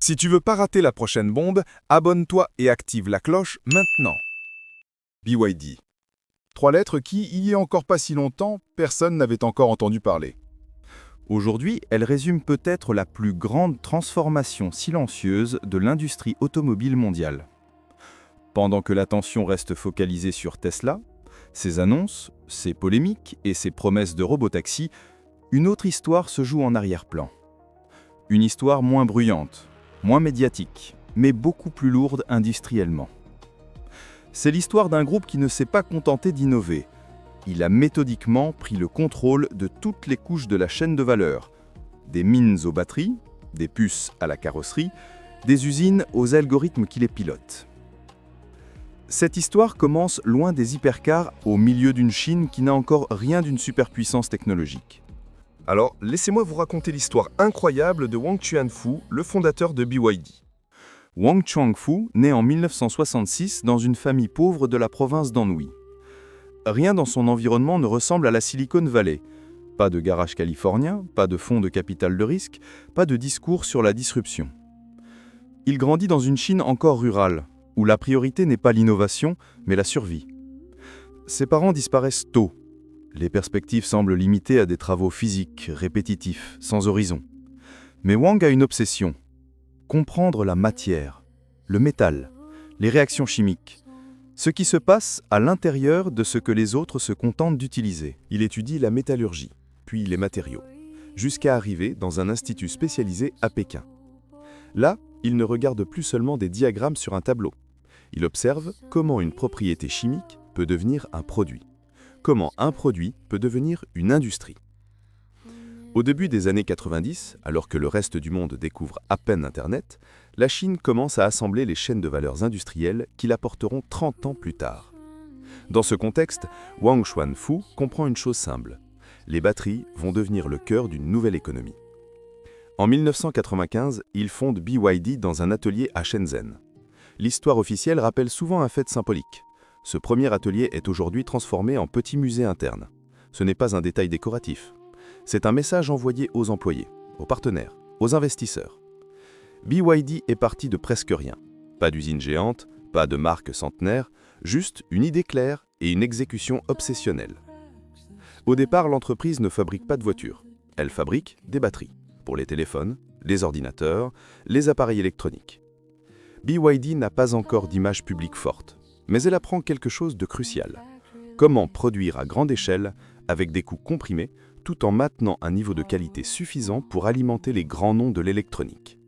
Si tu veux pas rater la prochaine bombe, abonne-toi et active la cloche maintenant. BYD. 3 lettres qui, il y a encore pas si longtemps, personne n'avait encore entendu parler. Aujourd'hui, elle résume peut-être la plus grande transformation silencieuse de l'industrie automobile mondiale. Pendant que l'attention reste focalisée sur Tesla, ses annonces, ses polémiques et ses promesses de robotaxi, une autre histoire se joue en arrière-plan. Une histoire moins bruyante, moins médiatique, mais beaucoup plus lourde industriellement. C'est l'histoire d'un groupe qui ne s'est pas contenté d'innover. Il a méthodiquement pris le contrôle de toutes les couches de la chaîne de valeur, des mines aux batteries, des puces à la carrosserie, des usines aux algorithmes qui les pilotent. Cette histoire commence loin des hypercars, au milieu d'une Chine qui n'a encore rien d'une superpuissance technologique. Alors, laissez-moi vous raconter l'histoire incroyable de Wang Chuanfu, le fondateur de BYD. Wang Chuanfu naît en 1966 dans une famille pauvre de la province d'Anhui. Rien dans son environnement ne ressemble à la Silicon Valley. Pas de garage californien, pas de fonds de capital de risque, pas de discours sur la disruption. Il grandit dans une Chine encore rurale, où la priorité n'est pas l'innovation, mais la survie. Ses parents disparaissent tôt. Les perspectives semblent limitées à des travaux physiques, répétitifs, sans horizon. Mais Wang a une obsession: comprendre la matière, le métal, les réactions chimiques, ce qui se passe à l'intérieur de ce que les autres se contentent d'utiliser. Il étudie la métallurgie, puis les matériaux, jusqu'à arriver dans un institut spécialisé à Pékin. Là, il ne regarde plus seulement des diagrammes sur un tableau. Il observe comment une propriété chimique peut devenir un produit, comment un produit peut devenir une industrie. Au début des années 90, alors que le reste du monde découvre à peine Internet, la Chine commence à assembler les chaînes de valeurs industrielles qui l'apporteront 30 ans plus tard. Dans ce contexte, Wang Chuanfu comprend une chose simple: les batteries vont devenir le cœur d'une nouvelle économie. En 1995, il fonde BYD dans un atelier à Shenzhen. L'histoire officielle rappelle souvent un fait symbolique. Ce premier atelier est aujourd'hui transformé en petit musée interne. Ce n'est pas un détail décoratif. C'est un message envoyé aux employés, aux partenaires, aux investisseurs. BYD est parti de presque rien. Pas d'usine géante, pas de marque centenaire, juste une idée claire et une exécution obsessionnelle. Au départ, l'entreprise ne fabrique pas de voitures. Elle fabrique des batteries pour les téléphones, les ordinateurs, les appareils électroniques. BYD n'a pas encore d'image publique forte, mais elle apprend quelque chose de crucial. Comment produire à grande échelle, avec des coûts comprimés, tout en maintenant un niveau de qualité suffisant pour alimenter les grands noms de l'électronique.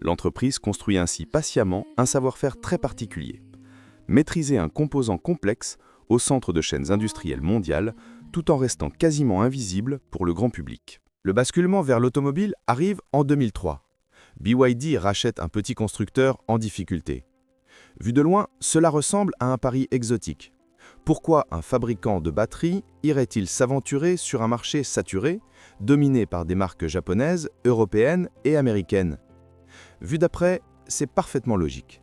L'entreprise construit ainsi patiemment un savoir-faire très particulier: maîtriser un composant complexe au centre de chaînes industrielles mondiales, tout en restant quasiment invisible pour le grand public. Le basculement vers l'automobile arrive en 2003. BYD rachète un petit constructeur en difficulté. Vu de loin, cela ressemble à un pari exotique. Pourquoi un fabricant de batteries irait-il s'aventurer sur un marché saturé, dominé par des marques japonaises, européennes et américaines? Vu d'après, c'est parfaitement logique.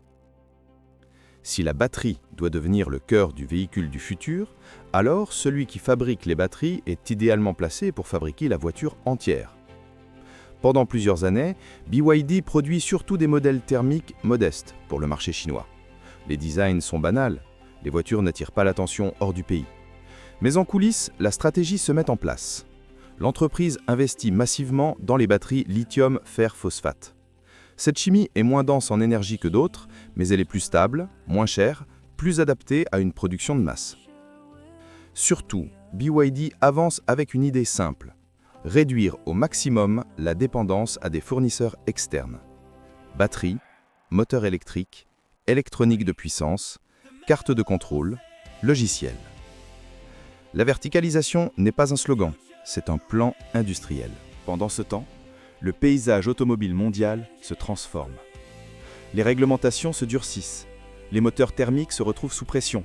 Si la batterie doit devenir le cœur du véhicule du futur, alors celui qui fabrique les batteries est idéalement placé pour fabriquer la voiture entière. Pendant plusieurs années, BYD produit surtout des modèles thermiques modestes pour le marché chinois. Les designs sont banals, les voitures n'attirent pas l'attention hors du pays. Mais en coulisses, la stratégie se met en place. L'entreprise investit massivement dans les batteries lithium-fer-phosphate. Cette chimie est moins dense en énergie que d'autres, mais elle est plus stable, moins chère, plus adaptée à une production de masse. Surtout, BYD avance avec une idée simple: réduire au maximum la dépendance à des fournisseurs externes. Batteries, moteurs électriques, électronique de puissance, carte de contrôle, logiciel. La verticalisation n'est pas un slogan, c'est un plan industriel. Pendant ce temps, le paysage automobile mondial se transforme. Les réglementations se durcissent, les moteurs thermiques se retrouvent sous pression,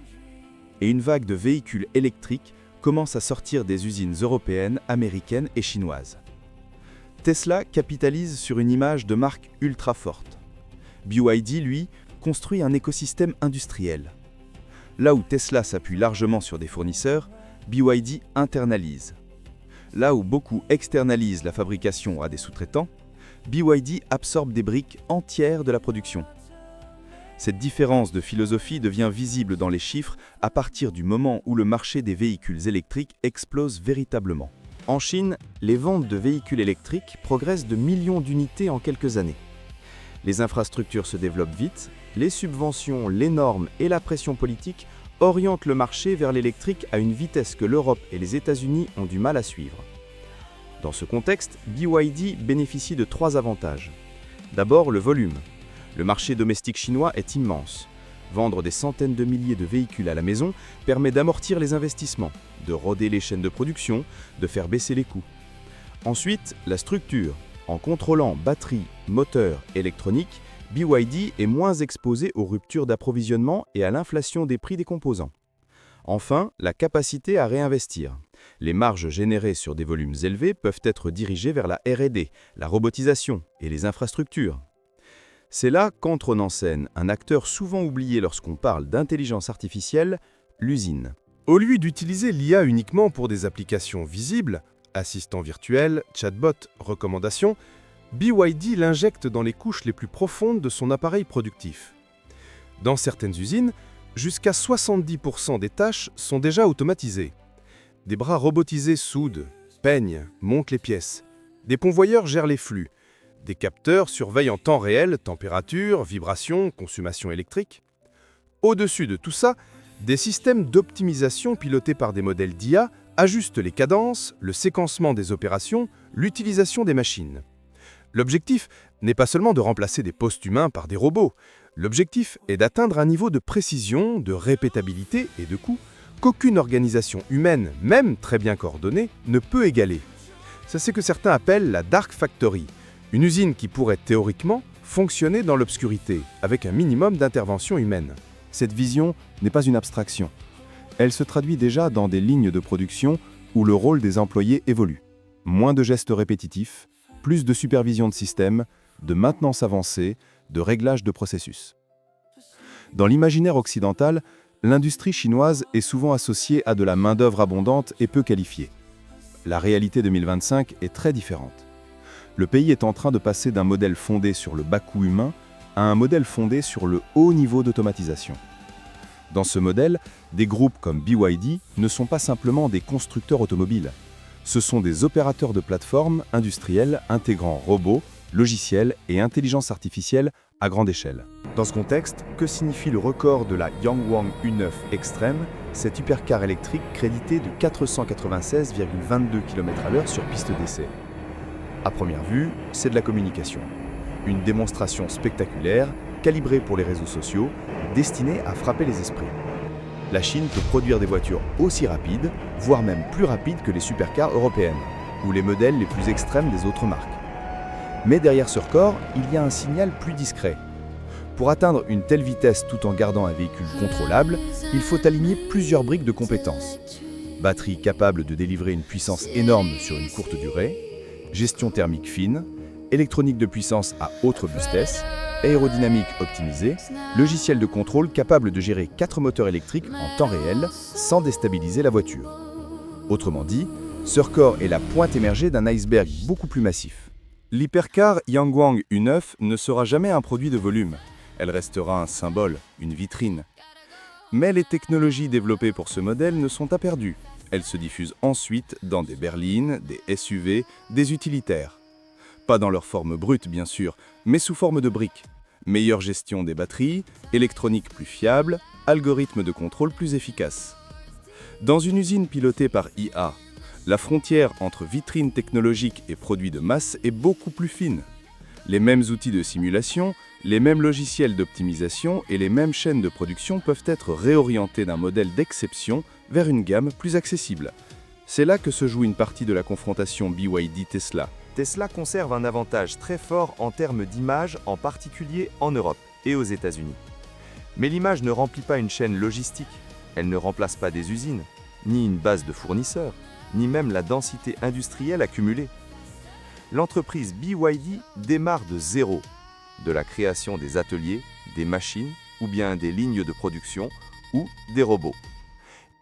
et une vague de véhicules électriques commence à sortir des usines européennes, américaines et chinoises. Tesla capitalise sur une image de marque ultra forte. BYD, lui, construit un écosystème industriel. Là où Tesla s'appuie largement sur des fournisseurs, BYD internalise. Là où beaucoup externalisent la fabrication à des sous-traitants, BYD absorbe des briques entières de la production. Cette différence de philosophie devient visible dans les chiffres à partir du moment où le marché des véhicules électriques explose véritablement. En Chine, les ventes de véhicules électriques progressent de millions d'unités en quelques années. Les infrastructures se développent vite, les subventions, les normes et la pression politique orientent le marché vers l'électrique à une vitesse que l'Europe et les États-Unis ont du mal à suivre. Dans ce contexte, BYD bénéficie de 3 avantages. D'abord, le volume. Le marché domestique chinois est immense. Vendre des centaines de milliers de véhicules à la maison permet d'amortir les investissements, de roder les chaînes de production, de faire baisser les coûts. Ensuite, la structure. En contrôlant batterie, moteur, électronique, BYD est moins exposé aux ruptures d'approvisionnement et à l'inflation des prix des composants. Enfin, la capacité à réinvestir. Les marges générées sur des volumes élevés peuvent être dirigées vers la R&D, la robotisation et les infrastructures. C'est là qu'entre en scène un acteur souvent oublié lorsqu'on parle d'intelligence artificielle, l'usine. Au lieu d'utiliser l'IA uniquement pour des applications visibles, assistants virtuels, chatbot, recommandations, BYD l'injecte dans les couches les plus profondes de son appareil productif. Dans certaines usines, jusqu'à 70% des tâches sont déjà automatisées. Des bras robotisés soudent, peignent, montent les pièces. Des convoyeurs gèrent les flux. Des capteurs surveillent en temps réel température, vibration, consommation électrique. Au-dessus de tout ça, des systèmes d'optimisation pilotés par des modèles d'IA ajustent les cadences, le séquencement des opérations, l'utilisation des machines. L'objectif n'est pas seulement de remplacer des postes humains par des robots. L'objectif est d'atteindre un niveau de précision, de répétabilité et de coût qu'aucune organisation humaine, même très bien coordonnée, ne peut égaler. C'est ce que certains appellent la Dark Factory, une usine qui pourrait théoriquement fonctionner dans l'obscurité, avec un minimum d'intervention humaine. Cette vision n'est pas une abstraction. Elle se traduit déjà dans des lignes de production où le rôle des employés évolue. Moins de gestes répétitifs, plus de supervision de système, de maintenance avancée, de réglage de processus. Dans l'imaginaire occidental, l'industrie chinoise est souvent associée à de la main-d'œuvre abondante et peu qualifiée. La réalité 2025 est très différente. Le pays est en train de passer d'un modèle fondé sur le bas coût humain à un modèle fondé sur le haut niveau d'automatisation. Dans ce modèle, des groupes comme BYD ne sont pas simplement des constructeurs automobiles. Ce sont des opérateurs de plateformes industrielles intégrant robots, logiciels et intelligence artificielle à grande échelle. Dans ce contexte, que signifie le record de la Yangwang U9 Extreme, cette hypercar électrique créditée de 496,22 km/h sur piste d'essai? À première vue, c'est de la communication. Une démonstration spectaculaire, calibrée pour les réseaux sociaux, destinée à frapper les esprits. La Chine peut produire des voitures aussi rapides, voire même plus rapides que les supercars européennes, ou les modèles les plus extrêmes des autres marques. Mais derrière ce record, il y a un signal plus discret. Pour atteindre une telle vitesse tout en gardant un véhicule contrôlable, il faut aligner plusieurs briques de compétences. Batterie capable de délivrer une puissance énorme sur une courte durée, gestion thermique fine, électronique de puissance à haute robustesse, aérodynamique optimisée, logiciel de contrôle capable de gérer 4 moteurs électriques en temps réel sans déstabiliser la voiture. Autrement dit, ce record est la pointe émergée d'un iceberg beaucoup plus massif. L'hypercar Yangwang U9 ne sera jamais un produit de volume. Elle restera un symbole, une vitrine. Mais les technologies développées pour ce modèle ne sont pas perdues. Elles se diffusent ensuite dans des berlines, des SUV, des utilitaires. Pas dans leur forme brute bien sûr, mais sous forme de briques. Meilleure gestion des batteries, électronique plus fiable, algorithmes de contrôle plus efficaces. Dans une usine pilotée par IA, la frontière entre vitrine technologique et produits de masse est beaucoup plus fine. Les mêmes outils de simulation, les mêmes logiciels d'optimisation et les mêmes chaînes de production peuvent être réorientés d'un modèle d'exception vers une gamme plus accessible. C'est là que se joue une partie de la confrontation BYD-Tesla. Tesla conserve un avantage très fort en termes d'image, en particulier en Europe et aux États-Unis. Mais l'image ne remplit pas une chaîne logistique, elle ne remplace pas des usines, ni une base de fournisseurs, ni même la densité industrielle accumulée. L'entreprise BYD démarre de zéro, de la création des ateliers, des machines ou bien des lignes de production ou des robots.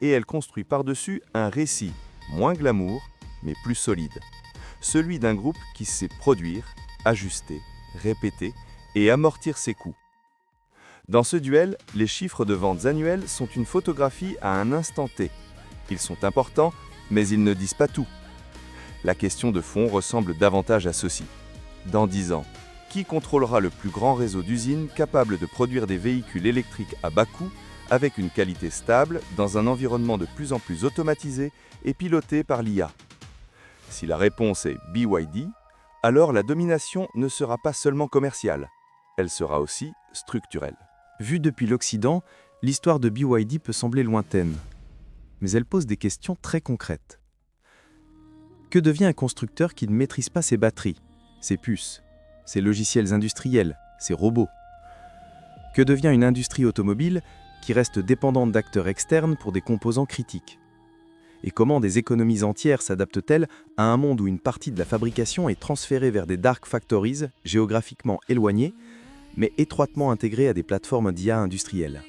Et elle construit par-dessus un récit moins glamour mais plus solide, celui d'un groupe qui sait produire, ajuster, répéter et amortir ses coûts. Dans ce duel, les chiffres de ventes annuelles sont une photographie à un instant T. Ils sont importants, mais ils ne disent pas tout. La question de fond ressemble davantage à ceci. Dans 10 ans, qui contrôlera le plus grand réseau d'usines capable de produire des véhicules électriques à bas coût, avec une qualité stable, dans un environnement de plus en plus automatisé et piloté par l'IA? Si la réponse est BYD, alors la domination ne sera pas seulement commerciale, elle sera aussi structurelle. Vue depuis l'Occident, l'histoire de BYD peut sembler lointaine, mais elle pose des questions très concrètes. Que devient un constructeur qui ne maîtrise pas ses batteries, ses puces, ses logiciels industriels, ses robots? Que devient une industrie automobile qui reste dépendante d'acteurs externes pour des composants critiques? Et comment des économies entières s'adaptent-elles à un monde où une partie de la fabrication est transférée vers des dark factories géographiquement éloignées, mais étroitement intégrées à des plateformes d'IA industrielles?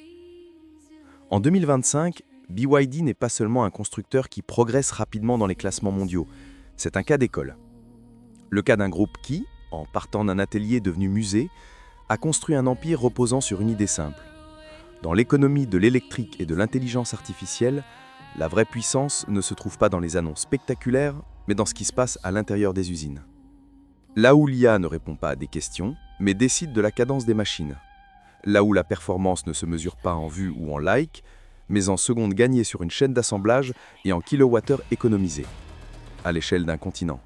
En 2025, BYD n'est pas seulement un constructeur qui progresse rapidement dans les classements mondiaux, c'est un cas d'école. Le cas d'un groupe qui, en partant d'un atelier devenu musée, a construit un empire reposant sur une idée simple. Dans l'économie de l'électrique et de l'intelligence artificielle, la vraie puissance ne se trouve pas dans les annonces spectaculaires, mais dans ce qui se passe à l'intérieur des usines. Là où l'IA ne répond pas à des questions, mais décide de la cadence des machines. Là où la performance ne se mesure pas en vues ou en likes, mais en secondes gagnées sur une chaîne d'assemblage et en kilowattheures économisés, à l'échelle d'un continent.